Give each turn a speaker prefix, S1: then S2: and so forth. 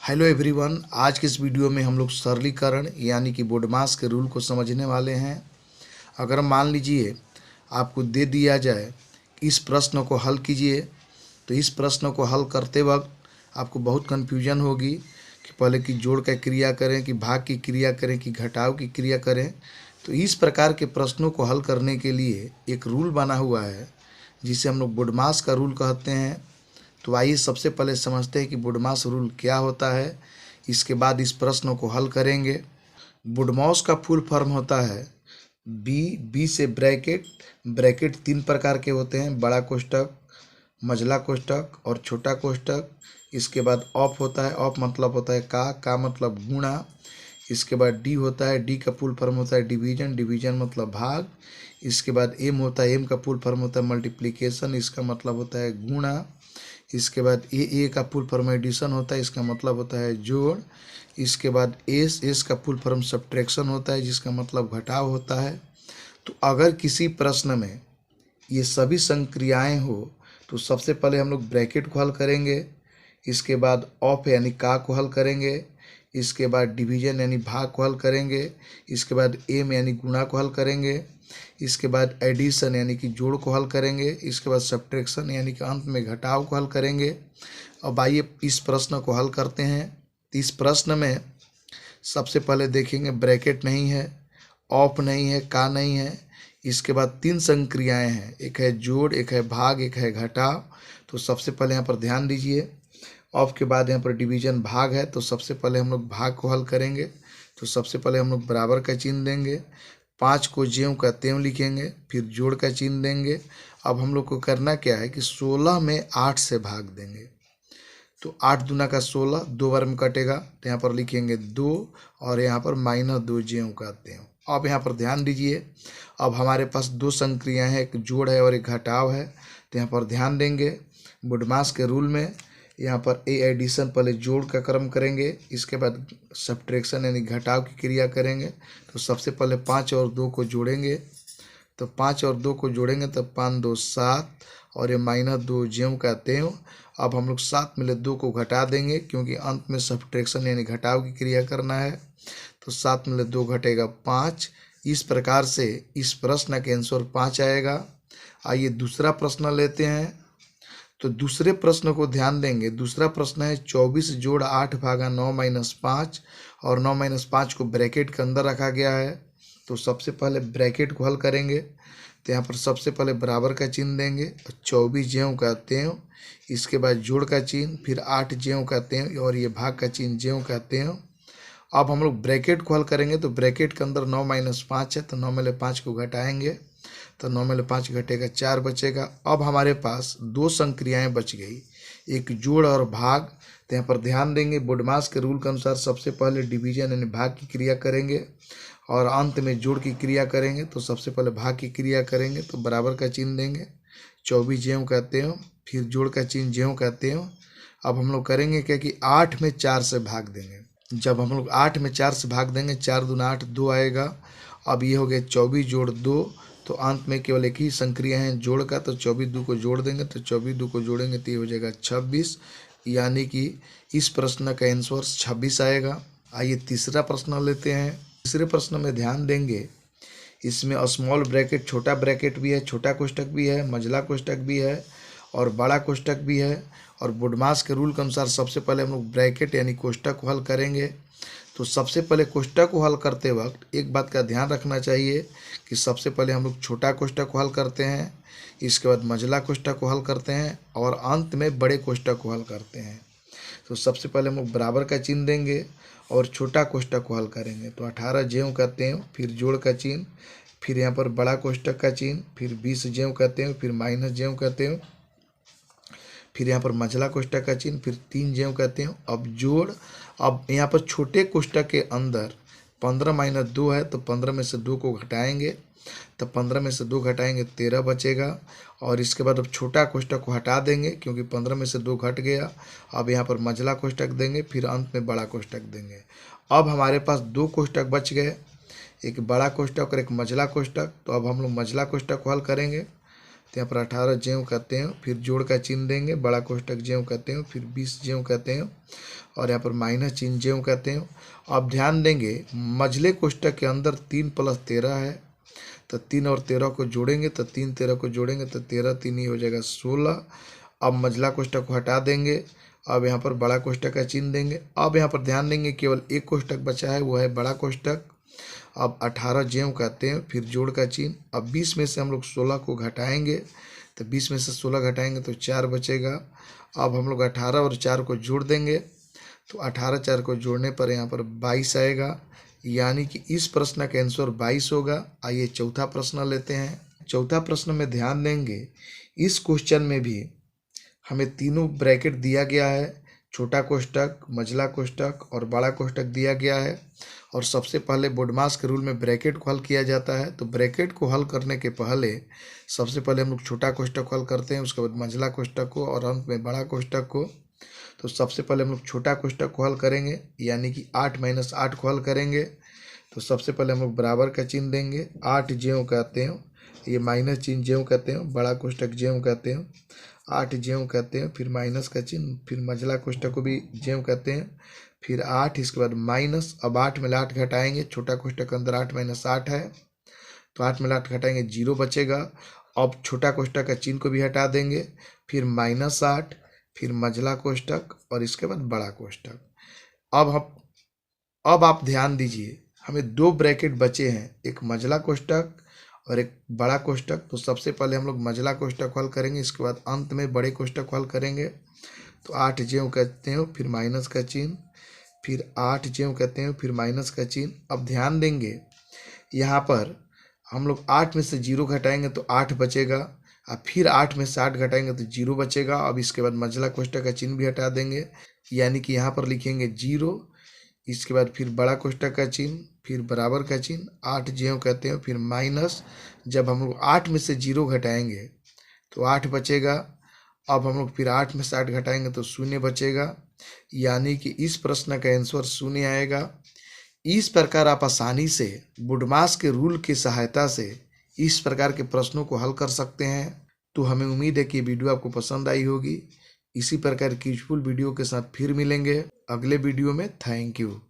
S1: Hello everyone, आज के इस वीडियो में हम लोग सरलीकरण यानी कि बोडमास के रूल को समझने वाले हैं। अगर मान लीजिए आपको दे दिया जाए इस प्रश्न को हल कीजिए, तो इस प्रश्न को हल करते वक्त आपको बहुत कन्फ्यूजन होगी कि पहले कि जोड़ का क्रिया करें कि भाग की क्रिया करें कि घटाव की क्रिया करें। तो इस प्रकार के प्रश्नों को हल करने के लिए एक रूल बना हुआ है जिसे हम लोग बोडमास का रूल कहते हैं। तो आइए सबसे पहले समझते हैं कि बोडमास रूल क्या होता है, इसके बाद इस प्रश्न को हल करेंगे। बोडमास का फुल फॉर्म होता है बी से ब्रैकेट तीन प्रकार के होते हैं, बड़ा कोष्ठक, मझला कोष्ठक और छोटा कोष्ठक। इसके बाद ऑफ होता है, ऑफ मतलब होता है का मतलब गुणा। इसके बाद डी होता है, डी का फुल फॉर्म होता है डिवीजन मतलब भाग। इसके बाद एम होता है, एम का फुल फॉर्म होता है मल्टीप्लिकेशन, इसका मतलब होता है गुणा। इसके बाद ए का फुल फॉर्म एडिशन होता है, इसका मतलब होता है जोड़। इसके बाद एस का फुल फॉर्म सब्ट्रैक्शन होता है, जिसका मतलब घटाव होता है। तो अगर किसी प्रश्न में ये सभी संक्रियाएं हो तो सबसे पहले हम लोग ब्रैकेट को हल करेंगे, इसके बाद ऑफ यानी का को हल करेंगे, इसके बाद डिवीजन यानी भाग को हल करेंगे, इसके बाद एम यानी गुणा को हल करेंगे, इसके बाद एडिशन यानी कि जोड़ को हल करेंगे, इसके बाद सब्ट्रैक्शन यानी कि अंत में घटाव को हल करेंगे। अब आइए इस प्रश्न को हल करते हैं। इस प्रश्न में सबसे पहले देखेंगे ब्रैकेट नहीं है, ऑफ नहीं है, का नहीं है। इसके बाद तीन संक्रियाएं हैं, एक है जोड़, एक है भाग, एक है घटाव। तो सबसे पहले यहाँ पर ध्यान दीजिए, ऑफ के बाद यहाँ पर डिवीजन भाग है, तो सबसे पहले हम लोग भाग को हल करेंगे। तो सबसे पहले हम लोग बराबर का चिन्ह देंगे, 5 को ज्यों का त्यों लिखेंगे, फिर जोड़ का चिन्ह देंगे। अब हम लोग को करना क्या है कि 16 में 8 से भाग देंगे। तो 8 दूना का 16, 2 बार में कटेगा, तो यहाँ पर लिखेंगे 2 और यहाँ पर -2 ज्यों का त्यों। अब यहाँ पर ध्यान दीजिए, अब हमारे पास दो संक्रियाएं हैं, एक जोड़ है और एक घटाव है। तो यहाँ पर ध्यान देंगे, बोडमास के रूल में यहाँ पर ए एडिशन पहले जोड़ का क्रम करेंगे, इसके बाद सब्ट्रैक्शन यानी घटाव की क्रिया करेंगे। तो सबसे पहले 5 और 2 को जोड़ेंगे, तो 5 और 2 को जोड़ेंगे तो 5 2 7 और ये -2 ज्यों का त्यों। अब हम लोग 7 में ले 2 को घटा देंगे, क्योंकि अंत में सब्ट्रैक्शन यानी घटाव की क्रिया करना है। तो 7 में ले 2 घटेगा 5। इस प्रकार से इस प्रश्न का आंसर 5 आएगा। आइए दूसरा प्रश्न लेते हैं। तो दूसरे प्रश्न को ध्यान देंगे, दूसरा प्रश्न है 24 जोड़ 8 भागा 9 - 5 और 9 - 5 को ब्रैकेट के अंदर रखा गया है। तो सबसे पहले ब्रैकेट को हल करेंगे, तो यहाँ पर सबसे पहले बराबर का चिन्ह देंगे, 24 ज्यों का त्यों, इसके बाद जोड़ का चिन्ह, फिर 8 ज्यों का त्यों और ये भाग का चिन्ह ज्यों का त्यों। अब हम लोग ब्रैकेट को हल करेंगे, तो ब्रैकेट के अंदर 9 - 5 है, तो 9 में ले 5 को घटाएंगे, तो 9 में ले 5 घटेगा 4 बचेगा। अब हमारे पास दो संक्रियाएं बच गई, एक जोड़ और भाग। तो यहाँ पर ध्यान देंगे, बोडमास के रूल के अनुसार सबसे पहले डिवीजन यानी भाग की क्रिया करेंगे और अंत में जोड़ की क्रिया करेंगे। तो सबसे पहले भाग की क्रिया करेंगे, तो बराबर का चिन्ह देंगे, 24 ज्यों का त्यों, फिर जोड़ का चिन्ह ज्यों का त्यों। अब हम लोग करेंगे क्या कि 8 में 4 से भाग देंगे। जब हम लोग 8 में 4 से भाग देंगे, 4 दूना 8, 2 आएगा। अब ये हो गया 24 जोड़ 2, तो अंत में केवल एक ही संक्रिया है जोड़ का, तो 24 2 को जोड़ देंगे, तो 24 2 को जोड़ेंगे तो ये हो जाएगा 26, यानी कि इस प्रश्न का आंसर 26 आएगा। आइए तीसरा प्रश्न लेते हैं। तीसरे प्रश्न में ध्यान देंगे, इसमें स्मॉल ब्रैकेट, छोटा ब्रैकेट भी है, छोटा कोष्ठक भी है, मझला कोष्ठक भी है और बड़ा कोष्ठक भी है। और बोडमास के रूल के अनुसार सबसे पहले हम लोग ब्रैकेट यानी कोष्ठक को हल करेंगे। तो सबसे पहले कोष्ठक को हल करते वक्त एक बात का ध्यान रखना चाहिए कि सबसे पहले हम लोग छोटा कोष्ठक को हल करते हैं, इसके बाद मझला कोष्ठक को हल करते हैं और अंत में बड़े कोष्ठक को हल करते हैं। तो सबसे पहले हम लोग बराबर का चिन्ह देंगे और छोटा कोष्ठक को हल करेंगे। तो 18 ज्यों का त्यों, फिर जोड़ का चिन्ह, फिर यहाँ पर बड़ा कोष्ठक का चिन्ह, फिर 20 ज्यों का त्यों, फिर माइनस ज्यों का त्यों, फिर यहाँ पर मझला कोष्ठक का चिन्ह, फिर 3 ज्यों का त्यों। अब जोड़, अब यहाँ पर छोटे कोष्ठक के अंदर 15 - 2 है, तो 15 में से 2 को घटाएंगे, तो 15 में से 2 घटाएंगे 13 बचेगा। और इसके बाद अब छोटा कोष्ठक को हटा देंगे, क्योंकि 15 में से 2 घट गया। अब यहाँ पर मझला कोष्ठक देंगे, फिर अंत में बड़ा कोष्ठक देंगे। अब हमारे पास 2 कोष्ठक बच गए, एक बड़ा कोष्ठक और एक मझला कोष्ठक। तो अब हम लोग मझला कोष्ठक को हल करेंगे, तो यहाँ पर 18 ज्यों कहते हैं, फिर जोड़ का चिन्ह देंगे, बड़ा कोष्टक ज्यों कहते हैं, फिर 20 ज्यों कहते हैं, और यहाँ पर माइनस चिन्ह ज्यों कहते हैं। अब ध्यान देंगे मझले कोष्टक के अंदर 3 + 13 है, तो 3 और 13 को जोड़ेंगे, तो 3 13 को जोड़ेंगे तो 13 3 ही हो जाएगा 16। अब मझला कोष्टक को हटा देंगे, अब यहाँ पर बड़ा कोष्टक का चिन्ह देंगे। अब यहाँ पर ध्यान देंगे केवल एक कोष्टक बचा है, वो है बड़ा कोष्टक। अब 18 ज्यों कहते हैं, फिर जोड़ का चिन्ह। अब 20 में से हम लोग 16 को घटाएंगे, तो 20 में से 16 घटाएंगे तो 4 बचेगा। अब हम लोग 18 और 4 को जोड़ देंगे, तो 18 4 को जोड़ने पर यहाँ पर 22 आएगा, यानी कि इस प्रश्न का आंसर 22 होगा। आइए चौथा प्रश्न लेते हैं। चौथा प्रश्न में ध्यान देंगे, इस क्वेश्चन में भी हमें तीनों ब्रैकेट दिया गया है, छोटा कोष्टक, मझला कोष्टक और बड़ा कोष्टक दिया गया है। और सबसे पहले बोडमास के रूल में ब्रैकेट को हल किया जाता है। तो ब्रैकेट को हल करने के पहले सबसे पहले हम लोग छोटा कोष्टक को हल करते हैं, उसके बाद मझला कोष्टक को और अंत में बड़ा कोष्टक को। तो सबसे पहले हम लोग छोटा कोष्टक को हल करेंगे, यानी कि 8 - 8 को हल करेंगे। तो सबसे पहले हम लोग बराबर का चिन्ह देंगे, 8 ज्यों कहते हैं, ये माइनस चिन्ह ज्यों कहते हैं, बड़ा कोष्टक ज्यों कहते हैं, 8 ज्यों कहते हैं, फिर माइनस का चिन्ह, फिर मझला कोष्टक को भी ज्यों कहते हैं, फिर 8, इसके बाद माइनस। अब 8 में 8 घटाएंगे, छोटा कोष्टक के अंदर 8 - 8 है, तो 8 में 8 घटाएंगे 0 बचेगा। अब छोटा कोष्टक का चिन्ह को भी हटा देंगे, फिर -8, फिर मझला कोष्टक और इसके बाद बड़ा कोष्टक। अब आप ध्यान दीजिए, हमें 2 ब्रैकेट बचे हैं, एक मझला कोष्टक और एक बड़ा कोष्टक। तो सबसे पहले हम लोग मझला कोष्टक हल करेंगे, इसके बाद अंत में बड़े कोष्टक हल करेंगे। तो 8 ज्यों कहते हैं, फिर माइनस का चिन्ह, फिर 8 ज्यों कहते हैं, फिर माइनस का चिन्ह। अब ध्यान देंगे यहाँ पर हम लोग 8 में से 0 घटाएंगे तो 8 बचेगा, और फिर 8 में से 8 घटाएंगे तो 0 बचेगा। अब इसके बाद मझला कोष्टक का चिन्ह भी हटा देंगे, यानी कि यहाँ पर लिखेंगे 0। इसके बाद फिर बड़ा कोष्टक का चिन्ह, फिर बराबर का चिन्ह, 8 ज्यों कहते हैं, फिर माइनस। जब हम लोग 8 में से 0 घटाएंगे तो 8 बचेगा। अब हम लोग फिर 8 में से 8 घटाएंगे तो 0 बचेगा, यानी कि इस प्रश्न का आंसर 0 आएगा। इस प्रकार आप आसानी से बोडमास के रूल की सहायता से इस प्रकार के प्रश्नों को हल कर सकते हैं। तो हमें उम्मीद है कि वीडियो आपको पसंद आई होगी। इसी प्रकार की यूजफुल वीडियो के साथ फिर मिलेंगे अगले वीडियो में। Thank you.